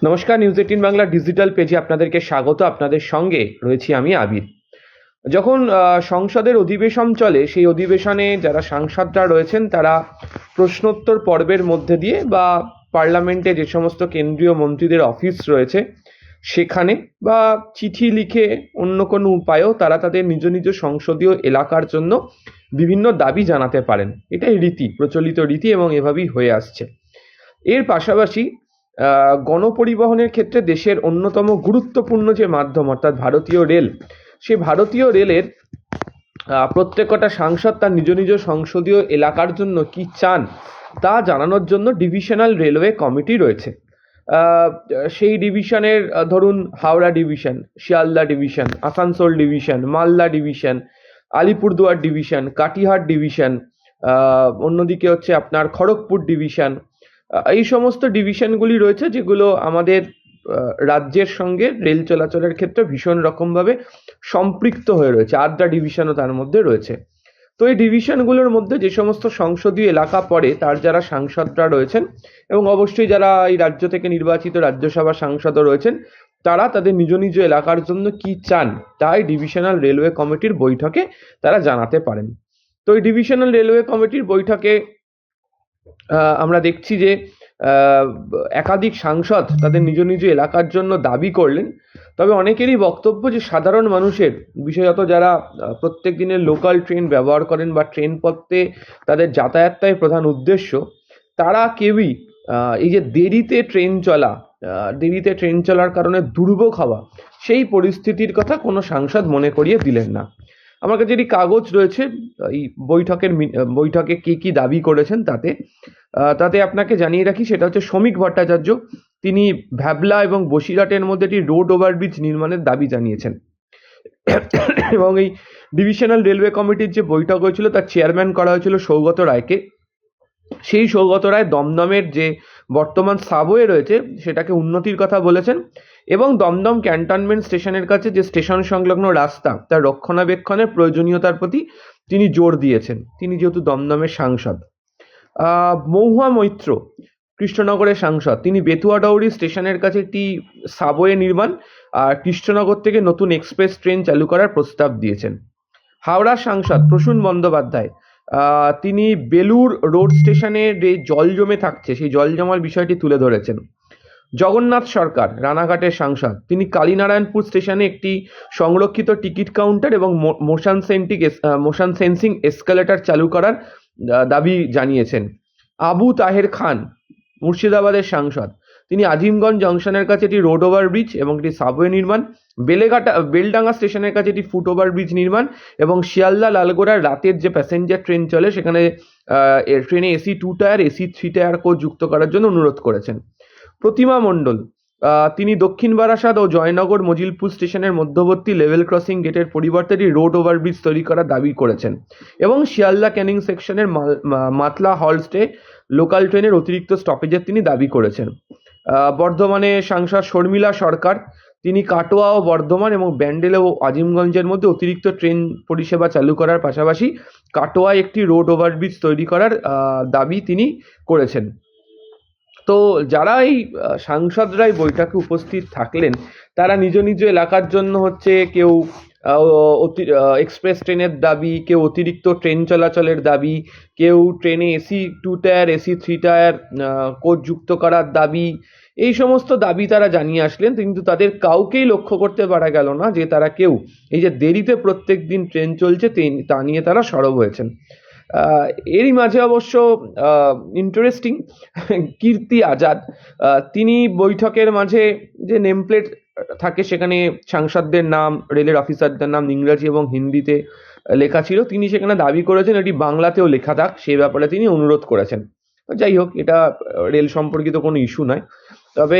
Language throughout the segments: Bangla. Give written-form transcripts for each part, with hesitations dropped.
নমস্কার, নিউজ 18 বাংলা ডিজিটাল পেজে আপনাদেরকে স্বাগত। আপনাদের সঙ্গে রয়েছি আমি আবির। যখন সংসদের অধিবেশন চলে, সেই অধিবেশনে যারা সাংসদরা রয়েছেন তারা প্রশ্নোত্তর পর্বের মধ্যে দিয়ে বা পার্লামেন্টে যে সমস্ত কেন্দ্রীয় মন্ত্রীদের অফিস রয়েছে সেখানে বা চিঠি লিখে অন্য কোনো উপায়েও তারা তাদের নিজ নিজ সংসদীয় এলাকার জন্য বিভিন্ন দাবি জানাতে পারেন। এটাই রীতি, প্রচলিত রীতি, এবং এভাবেই হয়ে আসছে। এর পাশাপাশি গণপরিবহনের ক্ষেত্রে দেশের অন্যতম গুরুত্বপূর্ণ যে মাধ্যম অর্থাৎ ভারতীয় রেল, সেই ভারতীয় রেলের প্রত্যেকটা সাংসদ তার নিজ নিজ সংসদীয় এলাকার জন্য কি চান তা জানানোর জন্য ডিভিশনাল রেলওয়ে কমিটি রয়েছে। সেই ডিভিশনের ধরুন Howrah division, Sealdah division, Asansol division, Malda division, Alipurduar division, Katihar division, অন্যদিকে হচ্ছে আপনার খড়গপুর ডিভিশন। এই সমস্ত ডিভিশনগুলি রয়েছে যেগুলো আমাদের রাজ্যের সঙ্গে রেল চলাচলের ক্ষেত্রে ভীষণ রকমভাবে সম্পৃক্ত হয়ে রয়েছে। 8টা ডিভিশনও তার মধ্যে রয়েছে। তো এই ডিভিশনগুলোর মধ্যে যে সমস্ত সংসদীয় এলাকা পড়ে তার যারা সাংসদরা রয়েছেন এবং অবশ্যই যারা এই রাজ্য থেকে নির্বাচিত রাজ্যসভা সাংসদও রয়েছেন, তারা তাদের নিজ নিজ এলাকার জন্য কি চান তাই ডিভিশনাল রেলওয়ে কমিটির বৈঠকে তারা জানাতে পারেন। তো এই ডিভিশনাল রেলওয়ে কমিটির বৈঠকে আমরা দেখছি যে একাধিক সাংসদ তাদের নিজ নিজ এলাকার জন্য দাবি করলেন। তবে অনেকেরই বক্তব্য যে সাধারণ মানুষের, বিশেষত যারা প্রত্যেক দিনের লোকাল ট্রেন ব্যবহার করেন বা ট্রেন পথে তাদের যাতায়াতটাই প্রধান উদ্দেশ্য, তারা কেউই এই যে দেরিতে ট্রেন চলার কারণে দুর্ভোগ হওয়া, সেই পরিস্থিতির কথা কোনো সাংসদ মনে করিয়ে দিলেন না। আমার কাছে একটি কাগজ রয়েছে এই বৈঠকে কে কি দাবি করেছেন তাতে আপনাকে জানিয়ে রাখি। সেটা হচ্ছে শ্রমিক ভট্টাচার্য। তিনি ভ্যাবলা এবং বসিরহাটের মধ্যে একটি রোড ওভারব্রিজ নির্মাণের দাবি জানিয়েছেন এবং এই ডিভিশনাল রেলওয়ে কমিটির যে বৈঠক হয়েছিল তার চেয়ারম্যান করা হয়েছিল সৌগত রায়কে। সেই সৌগত রায় দমদমের যে বর্তমান সাবওয়ে রয়েছে সেটাকে উন্নতির কথা বলেছেন এবং দমদম ক্যান্টনমেন্ট স্টেশনের কাছে যে স্টেশন সংলগ্ন রাস্তা তার রক্ষণাবেক্ষণের প্রয়োজনীয়তার প্রতি তিনি জোর দিয়েছেন, তিনি যেহেতু দমদমের সাংসদ। মহুয়া মৈত্র কৃষ্ণনগরের সাংসদ, তিনি বেতুয়াডাউরি স্টেশনের কাছে একটি সাবওয়ে নির্মাণ আর কৃষ্ণনগর থেকে নতুন এক্সপ্রেস ট্রেন চালু করার প্রস্তাব দিয়েছেন। হাওড়ার সাংসদ প্রসূন বন্দ্যোপাধ্যায়, তিনি বেলুর রোড স্টেশনে যে জল জমে থাকছে সেই জল জমার বিষয়টি তুলে ধরেছেন। জগন্নাথ সরকার রানাঘাটের সাংসদ, তিনি কালীনারায়ণপুর স্টেশনে একটি সংরক্ষিত টিকিট কাউন্টার এবং মোশন সেন্সিং এসকালেটর চালু করার দাবি জানিয়েছেন। আবু তাহের খান মুর্শিদাবাদের সাংসদ, তিনি আজিমগঞ্জ জংশনের কাছে একটি রোড ওভারব্রিজ এবং একটি সাবওয়ে নির্মাণ, বেলডাঙ্গা স্টেশনের কাছে একটি ফুট ওভারব্রিজ নির্মাণ এবং শিয়ালদা লালগোড়ার রাতের যে প্যাসেঞ্জার ট্রেন চলে সেখানে ট্রেনে AC 2 tyre, AC 3 tyre coach যুক্ত করার জন্য অনুরোধ করেছেন। প্রতিমা মণ্ডল, তিনি দক্ষিণ বারাসাত ও জয়নগর মজিলপুর স্টেশনের মধ্যবর্তী লেভেল ক্রসিং গেটের পরিবর্তে একটি রোড ওভারব্রিজ তৈরি করার দাবি করেছেন এবং শিয়ালদা ক্যানিং সেকশনের মাতলা হলস্টে লোকাল ট্রেনের অতিরিক্ত স্টপেজের তিনি দাবি করেছেন। বর্ধমানে সাংসদ শর্মিলা সরকার, তিনি কাটোয়া ও বর্ধমান এবং ব্যান্ডেল ও আজিমগঞ্জের মধ্যে অতিরিক্ত ট্রেন পরিষেবা চালু করার পাশাপাশি কাটোয়ায় একটি রোড ওভারব্রিজ তৈরি করার দাবি তিনি করেছেন। তো যারা এই সাংসদরাই বৈঠকে উপস্থিত থাকলেন তারা নিজ নিজ এলাকার জন্য হচ্ছে কেউ এক্সপ্রেস ট্রেনের দাবি, কেউ অতিরিক্ত ট্রেন চলাচলের দাবি, কেউ ট্রেনে AC 2 tyre, AC 3 tyre coach যুক্ত করার দাবি, এই সমস্ত দাবি তারা জানিয়ে আসলেন। কিন্তু তাদের কাউকেই লক্ষ্য করতে পারা গেল না যে তারা কেউ এই যে দেরিতে প্রত্যেক দিন ট্রেন চলছে তা নিয়ে তারা সরব হয়েছেন। এরই মাঝে অবশ্য ইন্টারেস্টিং, কীর্তি আজাদ, তিনি বৈঠকের মাঝে যে নেম প্লেট থাকে সেখানে সাংসদদের নাম, রেলের অফিসারদের নাম ইংরাজি এবং হিন্দিতে লেখা ছিল, তিনি সেখানে দাবি করেছেন এটি বাংলাতেও লেখা থাক, সে ব্যাপারে তিনি অনুরোধ করেছেন। যাই হোক, এটা রেল সম্পর্কিত কোনো ইস্যু নয়। তবে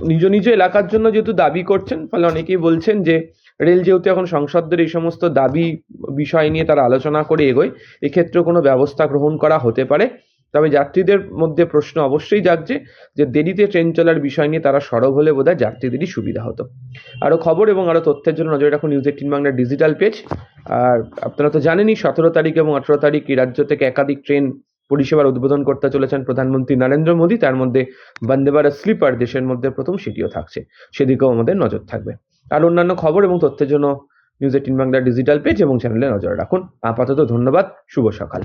নিজ নিজ এলাকার জন্য যেহেতু দাবি করছেন, ফলে অনেকেই বলছেন যে রেল যেহেতু এখন সংসদদের এই সমস্ত দাবি বিষয় নিয়ে তারা আলোচনা করে এগোয়, এক্ষেত্রে কোনো ব্যবস্থা গ্রহণ করা হতে পারে। তবে যাত্রীদের মধ্যে প্রশ্ন অবশ্যই জাগছে যে দেরিতে ট্রেন চলার বিষয় নিয়ে তারা সরব হলে বোধহয় যাত্রীদেরই সুবিধা হতো। আরও খবর এবং আরও তথ্যের জন্য নজরে রাখুন নিউজ 18 বাংলার ডিজিটাল পেজ। আর আপনারা তো জানেনই 17 তারিখ এবং 18 তারিখ এই রাজ্য থেকে একাধিক ট্রেন পরিষেবার উদ্বোধন করতে চলেছেন প্রধানমন্ত্রী নরেন্দ্র মোদী। তার মধ্যে বন্দে ভারত স্লিপার দেশের মধ্যে প্রথম সেটিও থাকছে, সেদিকেও আমাদের নজর থাকবে। আর অন্যান্য খবর এবং তথ্যের জন্য নিউজ 18 বাংলা ডিজিটাল পেজ এবং চ্যানেলে নজর রাখুন। আপাতত ধন্যবাদ, শুভ সকাল।